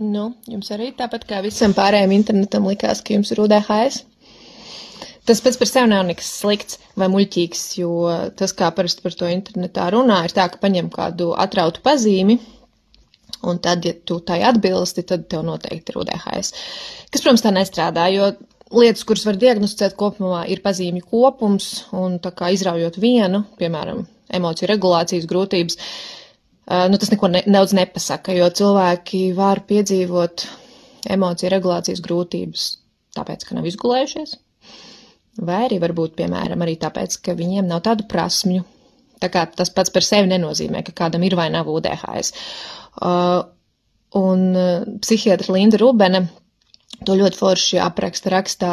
Nu, jums arī tāpat kā visam pārējiem internetam likās, ka jums ir UDHS. Tas pats par sevi nav nekas slikts vai muļķīgs, jo tas, kā parasti par to internetā runā, ir tā, ka paņem kādu atrautu pazīmi, un tad, ja tu tai atbilsti, tad tev noteikti ir UDHS. Kas, protams, tā nestrādā, jo lietas, kuras var diagnosticēt kopumā, ir pazīmju kopums, un tā kā izraujot vienu, piemēram, emociju regulācijas grūtības, tas neko daudz nepasaka, jo cilvēki var piedzīvot emociju regulācijas grūtības tāpēc, ka nav izgulējušies, vai arī varbūt, piemēram, arī tāpēc, ka viņiem nav tādu prasmju. Tā kā tas pats par sevi nenozīmē, ka kādam ir vai nav UDHS. Un psihiatra Linda Rubene to ļoti forši apraksta rakstā,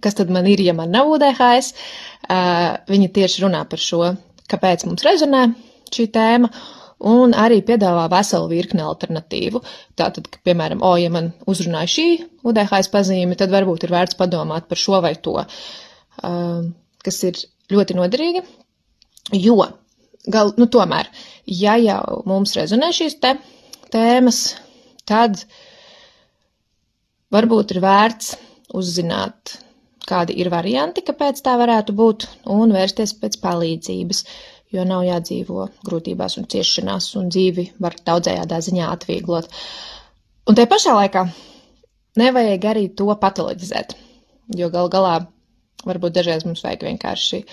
kas tad man ir, ja man nav UDHS. Viņa tieši runā par šo, kāpēc mums rezonē šī tēma, un arī piedāvā veselu virkni alternatīvu. Tātad, ka, piemēram, ja man uzrunāja šī UDHS pazīme, tad varbūt ir vērts padomāt par šo vai to, kas ir ļoti noderīgi, jo, tomēr, ja jau mums rezonē šīs tēmas, tad varbūt ir vērts uzzināt, kādi ir varianti, kāpēc tā varētu būt, un vērsties pēc palīdzības, jo nav jādzīvo grūtībās un ciešanās, un dzīvi var daudzējādā ziņā atvieglot. Un te pašā laikā nevajag arī to patoloģizēt, jo gal galā varbūt dažreiz mums vajag vienkārši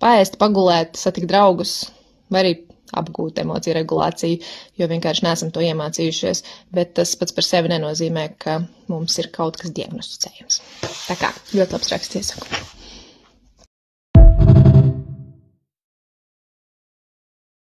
paēst, pagulēt, satikt draugus, vai arī apgūt emociju regulāciju, jo vienkārši neesam to iemācījušies, bet tas pats par sevi nenozīmē, ka mums ir kaut kas diagnosticējams. Tā kā ļoti labs raksts iesaku.